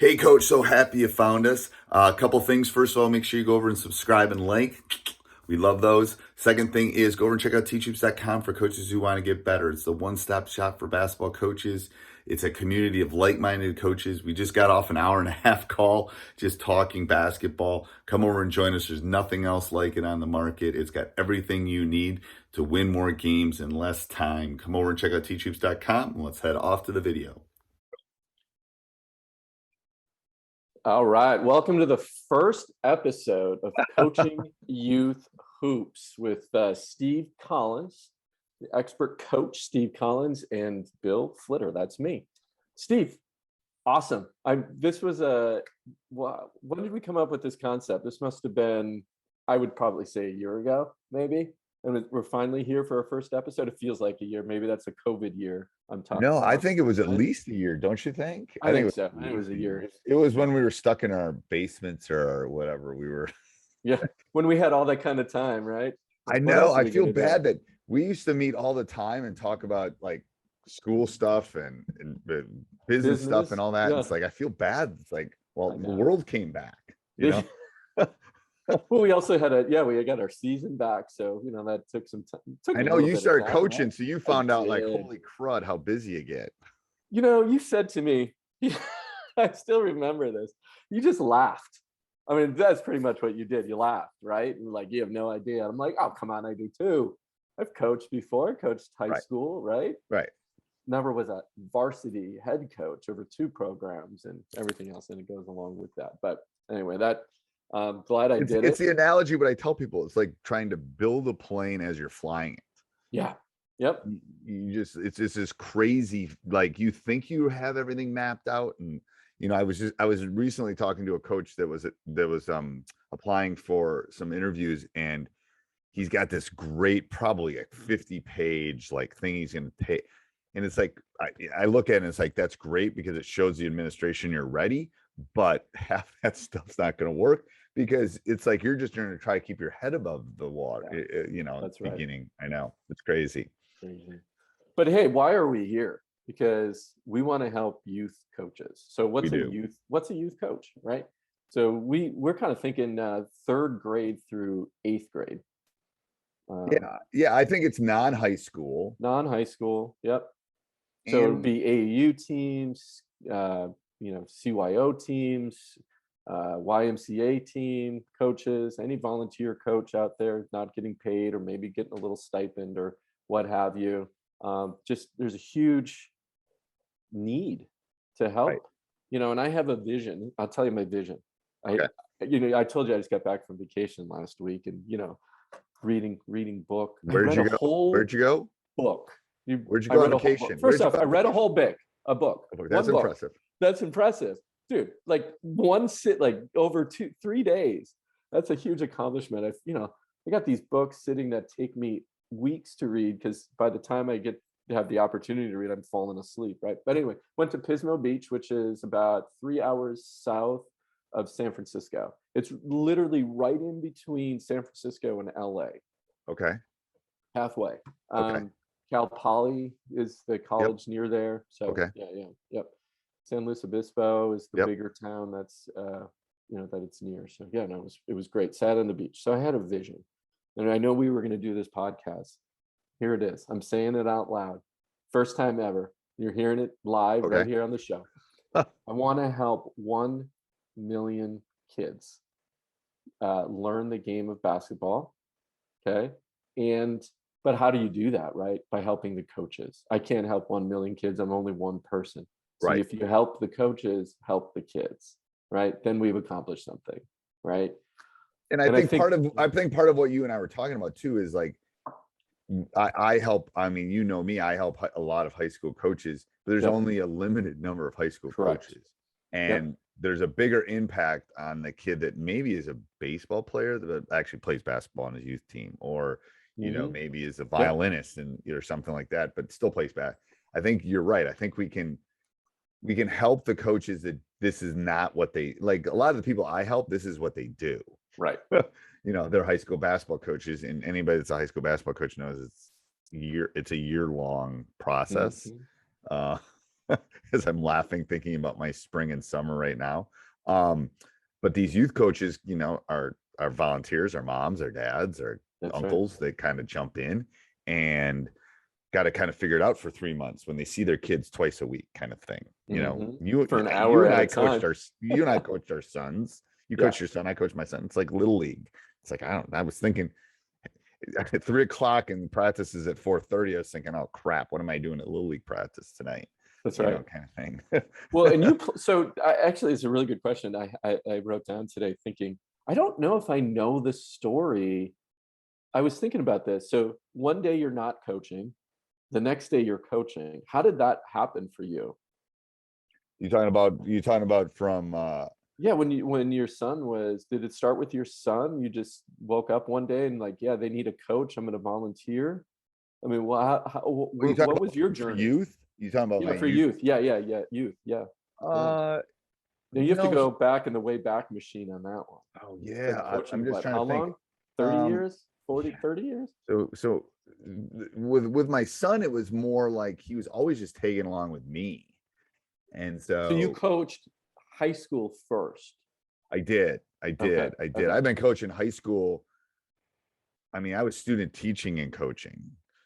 Hey, Coach, so happy you found us. A couple things. First of all, make sure you go over and subscribe and like. We love those. Second thing is go over and check out teachhoops.com for coaches who want to get better. It's the one-stop shop for basketball coaches. It's a community of like-minded coaches. We just got off an hour and a half call just talking basketball. Come over and join us. There's nothing else like it on the market. It's got everything you need to win more games in less time. Come over and check out teachhoops.com, and let's head off to the video. All right. Welcome to the first episode of Coaching Youth Hoops with Steve Collins, the expert coach, Steve Collins, and Bill Flitter. That's me. Steve, awesome. When did we come up with this concept? This must have been, I would probably say a year ago, maybe. And we're finally here for our first episode. It feels like a year. Maybe that's a COVID year. I'm talking. No, I think it was at least a year, don't you think? I think so. I think it was a year. It was when we were stuck in our basements or whatever we were. Yeah, when we had all that kind of time, right? I know. I feel bad that we used to meet all the time and talk about like school stuff and business stuff and all that. Yeah. It's like I feel bad. It's like, well, the world came back, you know. Well, we also had we got our season back, so that took some time. I know you started coaching, so you found out like, holy crud, how busy you get. You said to me, I still remember this. You just laughed. I mean, that's pretty much what you did. You laughed, right? And like, you have no idea. I'm like, oh, come on, I do too. I've coached before, coached high school, right? Right. Never was a varsity head coach over 2 programs and everything else, and it goes along with that. But anyway, I'm glad I did it. It's the analogy, but I tell people it's like trying to build a plane as you're flying it. Yeah. Yep. It's this crazy, like you think you have everything mapped out. And, I was recently talking to a coach that was applying for some interviews, and he's got this great, probably a 50-page like thing he's going to take. And it's like, I look at it and it's like, that's great because it shows the administration you're ready, but half that stuff's not going to work. Because it's like you're just going to try to keep your head above the water, That's at the beginning. I know it's crazy. But hey, why are we here? Because we want to help youth coaches. So what's a youth coach, right? So we're kind of thinking 3rd grade through 8th grade. Yeah. I think it's non-high school. Yep. So it'd be AAU teams, CYO teams. YMCA team coaches, any volunteer coach out there not getting paid or maybe getting a little stipend or what have you. Just there's a huge need to help, right. And I have a vision. I'll tell you my vision. Okay. I told you I just got back from vacation last week and, reading book. Where'd you go? Book. Where'd you go on vacation? First off, I read a whole book. A book. That's impressive. That's impressive. Dude, like over 2-3 days. That's a huge accomplishment. I got these books sitting that take me weeks to read because by the time I get to have the opportunity to read, I'm falling asleep, right? But anyway, went to Pismo Beach, which is about 3 hours south of San Francisco. It's literally right in between San Francisco and LA. Okay. Halfway. Okay. Cal Poly is the college near there. So okay. Yep. San Luis Obispo is the bigger town that's that it's near. So it was great. Sat on the beach. So I had a vision, and I know we were going to do this podcast. Here it is. I'm saying it out loud. First time ever. You're hearing it live right here on the show. I want to help 1 million kids learn the game of basketball. Okay. But how do you do that, right? By helping the coaches. I can't help 1 million kids. I'm only one person. So right. If you help the coaches, help the kids, right? Then we've accomplished something, right? And I think part of what you and I were talking about too is like, I help. I mean, me, I help a lot of high school coaches, but there's only a limited number of high school coaches, and there's a bigger impact on the kid that maybe is a baseball player that actually plays basketball on his youth team, or maybe is a violinist and or something like that, but still plays basketball. I think you're right. I think we can help the coaches that this is not what they like. A lot of the people I help, this is what they do. Right. They're high school basketball coaches, and anybody that's a high school basketball coach knows it's a year-long process. Mm-hmm. as I'm laughing thinking about my spring and summer right now. But these youth coaches, are volunteers, our moms, our dads, our uncles. They kind of jump in and got to kind of figure it out for 3 months when they see their kids twice a week, kind of thing. You for an hour and at I a time. you and I coached our sons. You coach your son, I coach my son. It's like little league. It's like, I was thinking at 3:00 and practice is at 4:30. I was thinking, oh crap, what am I doing at little league practice tonight? That's right. Kind of thing. Well, and actually, it's a really good question. I wrote down today thinking, I don't know if I know the story. I was thinking about this. So one day you're not coaching, the next day you're coaching. How did that happen for you? You talking about from Yeah, when your son did it start with your son? You just woke up one day and like, yeah, they need a coach. I'm going to volunteer. I mean, what was your journey? Youth? You talking about for youth? Yeah, youth. Yeah. Now you have to go back in the way back machine on that one. Oh yeah, I'm just trying to think. How long? 30 years? 30 years? So with my son, it was more like he was always just tagging along with me, and so you coached high school first. I did. Okay. I've been coaching high school. I mean, I was student teaching and coaching.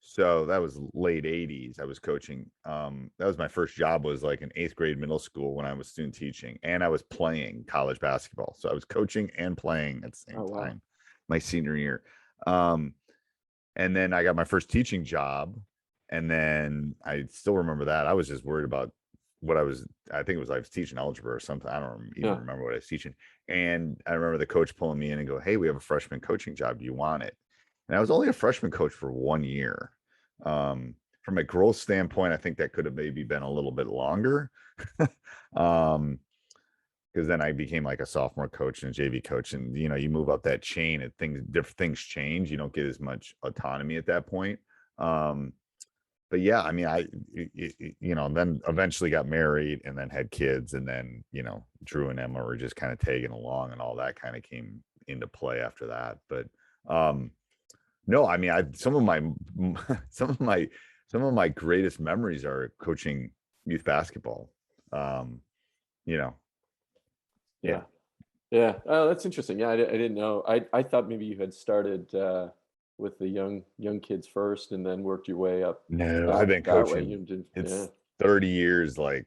So that was late 80s. I was coaching. That was my first job, was like in 8th grade middle school when I was student teaching, and I was playing college basketball. So I was coaching and playing at the same time, my senior year. And then I got my first teaching job. And then I still remember that. I was just worried about I think I was teaching algebra or something. I don't even remember what I was teaching. And I remember the coach pulling me in and go, "Hey, we have a freshman coaching job. Do you want it?" And I was only a freshman coach for 1 year. From a growth standpoint, I think that could have maybe been a little bit longer. Because then I became like a sophomore coach and a JV coach, and you move up that chain and different things change. You don't get as much autonomy at that point. But yeah, I mean, then eventually got married and then had kids, and then Drew and Emma were just kind of tagging along, and all that kind of came into play after that. But no, I mean, some of my greatest memories are coaching youth basketball. Yeah. Oh, that's interesting. Yeah, I didn't know. I thought maybe you had started with the young kids first and then worked your way up. No, I've been coaching. It's 30 years. Like,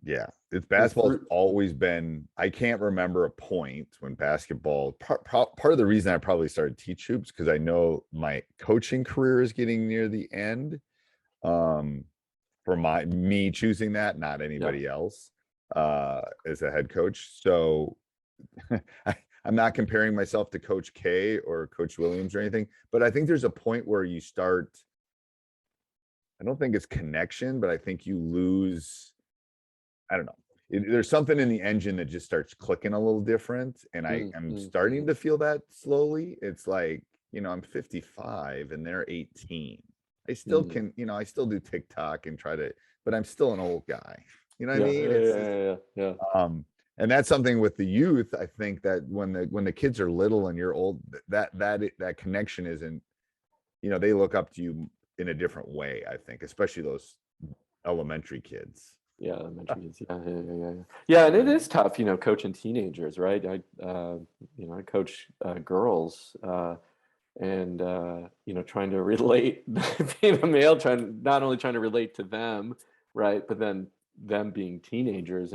yeah, it's basketball's always been. I can't remember a point when basketball. Part of the reason I probably started teach hoops, because I know my coaching career is getting near the end. For me choosing that, not anybody else, as a head coach. So I'm not comparing myself to Coach K or Coach Williams or anything, but I think there's a point where you start. I don't think it's connection, but I think you lose. I don't know. There's something in the engine that just starts clicking a little different, and I'm starting to feel that slowly. It's like, I'm 55 and they're 18. I still can, I still do TikTok and but I'm still an old guy. You know what I mean? Yeah. And that's something with the youth. I think that when the kids are little and you're old, that connection isn't, they look up to you in a different way, I think, especially those elementary kids. Yeah, elementary kids. Yeah, and it is tough, coaching teenagers, right? I coach girls, and trying to relate, being a male, not only trying to relate to them, right, but then them being teenagers.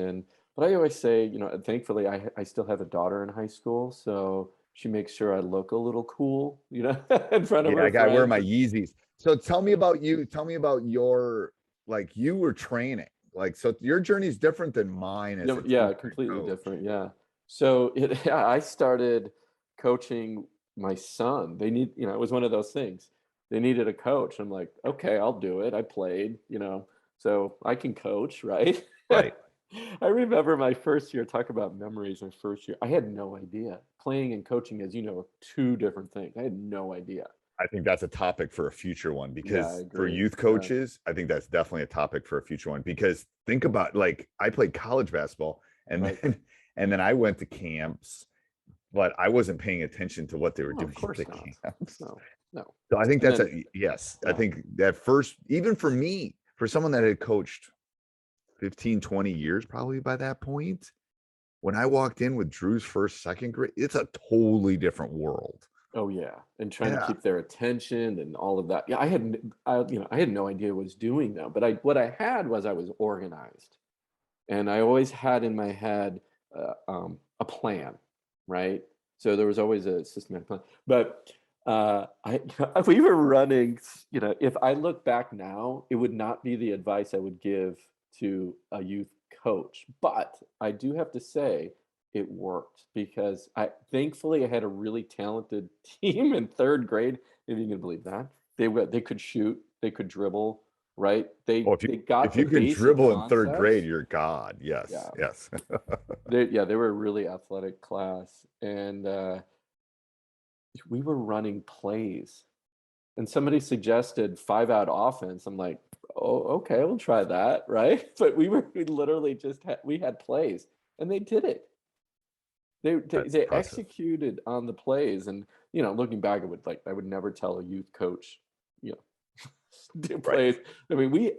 But I always say, thankfully I still have a daughter in high school, so she makes sure I look a little cool, in front of her. I gotta wear my Yeezys. So tell me about you. Tell me about your, like, you were training. Like, so your journey is different than mine. Completely different. Yeah. So I started coaching my son. They need, it was one of those things. They needed a coach. I'm like, okay, I'll do it. I played, so I can coach, right? Right. I remember my first year, talk about memories, my first year. I had no idea. Playing and coaching, as you know, are two different things. I had no idea. I think that's a topic for a future one, because for youth coaches, I think that's definitely a topic for a future one, because think about, like, I played college basketball and then I went to camps, but I wasn't paying attention to what they were doing at the camps. No. So I think I think that first, even for me, for someone that had coached 15, 20 years probably by that point. When I walked in with Drew's first, second grade, it's a totally different world. Oh yeah, and trying to keep their attention and all of that. Yeah, I had no idea what I was doing though. But what I had was I was organized, and I always had in my head a plan, right? So there was always a systematic plan. But we were running. If I look back now, it would not be the advice I would give to a youth coach. But I do have to say, it worked because thankfully I had a really talented team in third grade. If you can believe that, they could shoot, they could dribble, right? They got if you can dribble in third grade, you're God. Yes, yes. They were a really athletic class, and we were running plays. And somebody suggested 5-out offense. I'm like, oh, okay, we'll try that, right? But we literally just had plays, and they did it. They executed on the plays, and looking back, I would never tell a youth coach, do plays. I mean,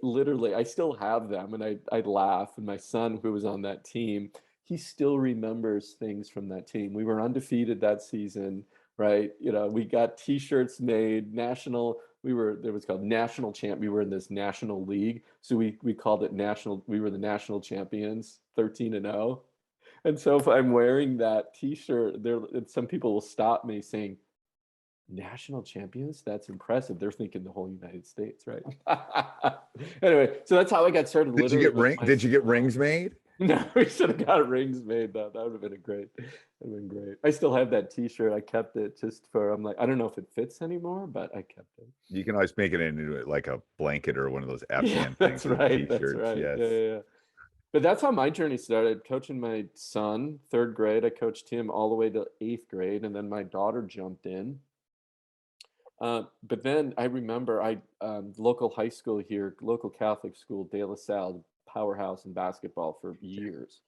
I still have them, and I laugh. And my son, who was on that team, he still remembers things from that team. We were undefeated that season, right? We got T-shirts made, national. It was called national champ. We were in this national league, so we called it national. We were the national champions, 13-0. And so if I'm wearing that T-shirt, some people will stop me saying, "National champions? That's impressive." They're thinking the whole United States, right? Anyway, so that's how I got started. Did you get rings made? No, we should have got rings made though. That would have been great. That would have been great. I still have that T-shirt. I kept it just for. I'm like, I don't know if it fits anymore, but I kept it. You can always make it into like a blanket or one of those Afghan things. That's right. T-shirts. That's right. Yes. Yeah. But that's how my journey started. Coaching my son, third grade. I coached him all the way to 8th grade, and then my daughter jumped in. But then I remember local high school here, local Catholic school, De La Salle, powerhouse in basketball for years.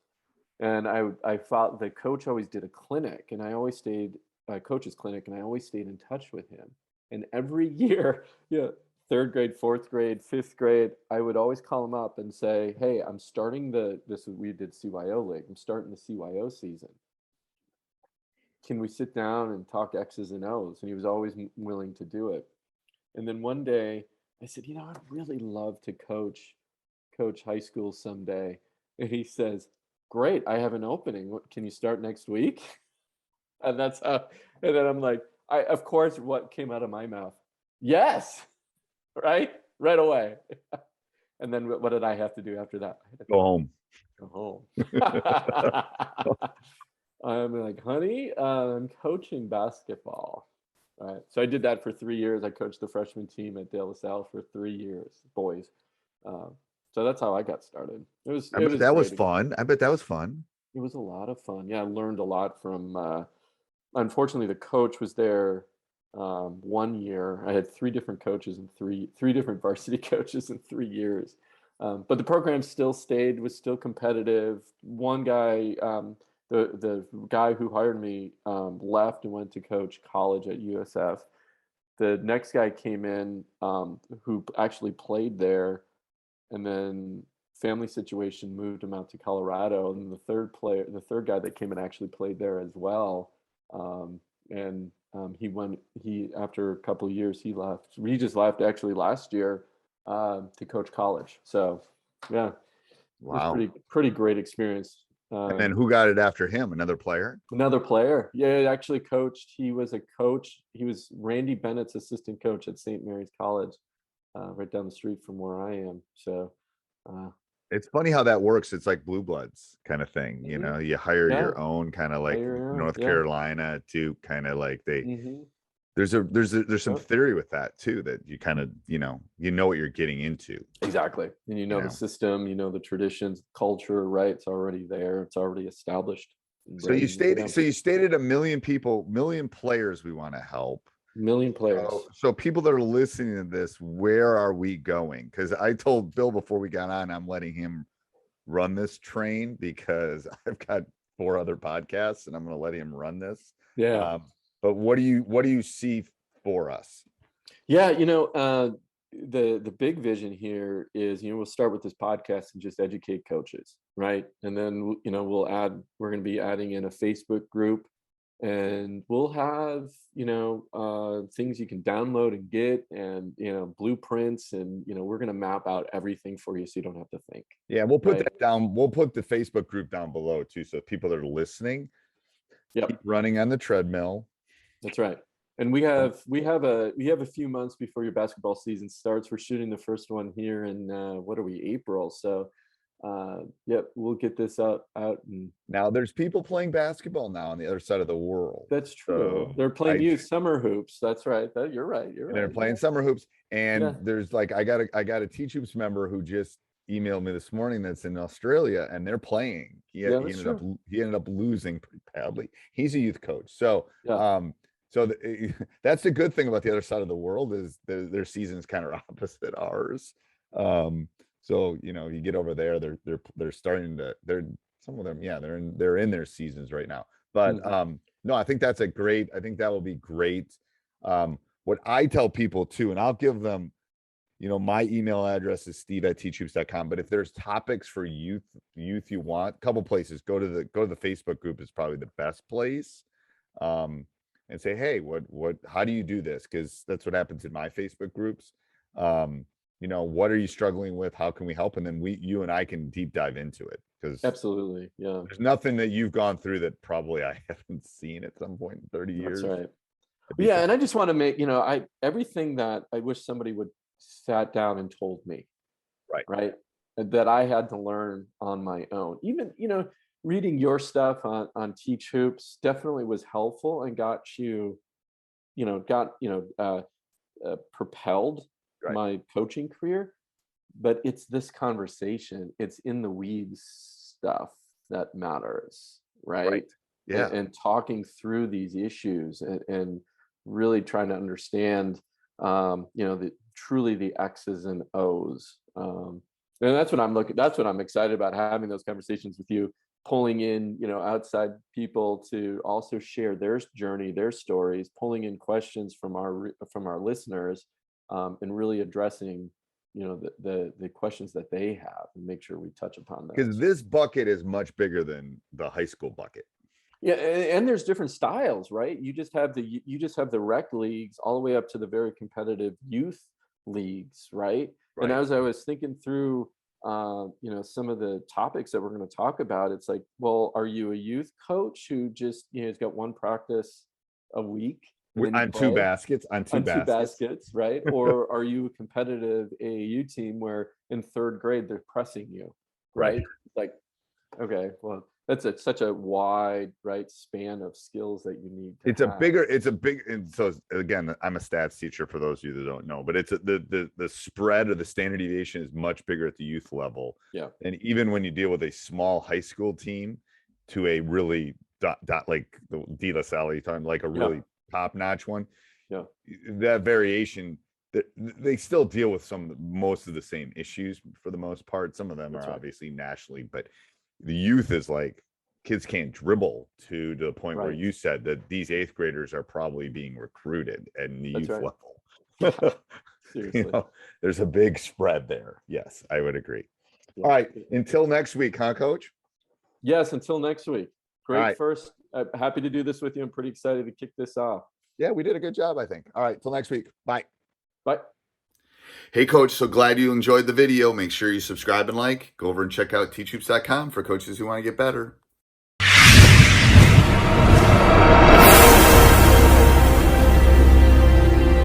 And I thought the coach always did a clinic, and I always stayed coach's clinic, and I always stayed in touch with him. And every year, 3rd grade, 4th grade, 5th grade, I would always call him up and say, "Hey, I'm starting we did CYO League. I'm starting the CYO season. Can we sit down and talk X's and O's?" And he was always willing to do it. And then one day I said, "I'd really love to coach high school someday." And he says, "Great, I have an opening. Can you start next week?" And that's how, and then I'm like, of course, what came out of my mouth? Yes, right away. And then what did I have to do after that? Go home. I'm like, "Honey, I'm coaching basketball." Right. So I did that for 3 years. I coached the freshman team at De La Salle for 3 years, boys. So that's how I got started. I bet that was fun. It was a lot of fun. Yeah, I learned a lot from. Unfortunately, the coach was there 1 year. I had 3 different coaches and three different varsity coaches in 3 years. But the program was still competitive. One guy. The guy who hired me left and went to coach college at USF. The next guy came in who actually played there, and then family situation moved him out to Colorado. And the third guy that came in actually played there as well. After a couple of years, he left. He just left actually last year to coach college. So yeah, wow, it was pretty great experience. And then who got it after him? Another player? Another player. Yeah, he actually coached. He was a coach. He was Randy Bennett's assistant coach at St. Mary's College, right down the street from where I am. So it's funny how that works. It's like Blue Bloods kind of thing. You hire your own, kind of like North Carolina to kind of like there's some theory with that too, that you kind of what you're getting into. Exactly. And the system, the traditions, culture, right? It's already there. It's already established. So you stated 1 million people, 1 million players we want to help. 1 million players. So people that are listening to this, where are we going? Because I told Bill before we got on, I'm letting him run this train because I've got 4 other podcasts and I'm going to let him run this. Yeah. But what do you see for us? Yeah, the big vision here is, we'll start with this podcast and just educate coaches, right? And then, we're going to be adding in a Facebook group, and we'll have, things you can download and get, and, blueprints, and, we're going to map out everything for you so you don't have to think. Yeah, we'll put that down. We'll put the Facebook group down below too. So people that are listening, keep running on the treadmill. That's right. And we have a few months before your basketball season starts. We're shooting the first one here in April. So we'll get this out. And now there's people playing basketball now on the other side of the world. That's true. So they're playing youth summer hoops. That's right. You're right. They're playing summer hoops. And there's I got a Teach Hoops member who just emailed me this morning that's in Australia, and they're playing. He ended up losing pretty badly. He's a youth coach. So that's the good thing about the other side of the world is their season's kind of opposite ours. So you get over there, they're starting to some of them they're in their seasons right now. But no, I think that will be great. What I tell people too, and I'll give them, my email address is steve@teachhoops.com. But if there's topics for youth you want, a couple places, go to the Facebook group is probably the best place. And say, hey, how do you do this? Because that's what happens in my Facebook groups. What are you struggling with? How can we help? And then you and I can deep dive into it. Because absolutely, there's nothing that you've gone through that probably I haven't seen at some point in 30 years. That's right. Yeah, and I just want to make, everything that I wish somebody would sat down and told me, right, that I had to learn on my own. Even, reading your stuff on Teach Hoops definitely was helpful and got you, propelled my coaching career. But it's this conversation, it's in the weeds stuff that matters, right? Yeah. And talking through these issues and really trying to understand, truly the X's and O's. And that's what I'm excited about, having those conversations with you, pulling in, outside people to also share their journey, their stories, pulling in questions from our listeners, and really addressing, the questions that they have, and make sure we touch upon that. Because this bucket is much bigger than the high school bucket. Yeah, and there's different styles, right? You just have the rec leagues all the way up to the very competitive youth leagues, right? And as I was thinking through, some of the topics that we're going to talk about, it's like, well, are you a youth coach who just, has got one practice a week on two baskets, right? Or are you a competitive AAU team where in third grade they're pressing you, right? Like, okay, well, that's such a wide span of skills that you need to have. And so again, I'm a stats teacher for those of you that don't know, but it's the spread of the standard deviation is much bigger at the youth level. Yeah. And even when you deal with a small high school team to a really like the De La Salle time, like a really top-notch one, that variation, they still deal with most of the same issues for the most part. Some of them are obviously nationally, but the youth is like kids can't dribble to the point where you said that these 8th graders are probably being recruited at the youth level. Seriously. There's a big spread there. Yes, I would agree. All right. Until next week, huh, Coach? Yes, until next week. Great. First, happy to do this with you. I'm pretty excited to kick this off. Yeah, we did a good job, I think. All right. Till next week. Bye. Bye. Hey, Coach, so glad you enjoyed the video. Make sure you subscribe and like. Go over and check out teachhoops.com for coaches who want to get better.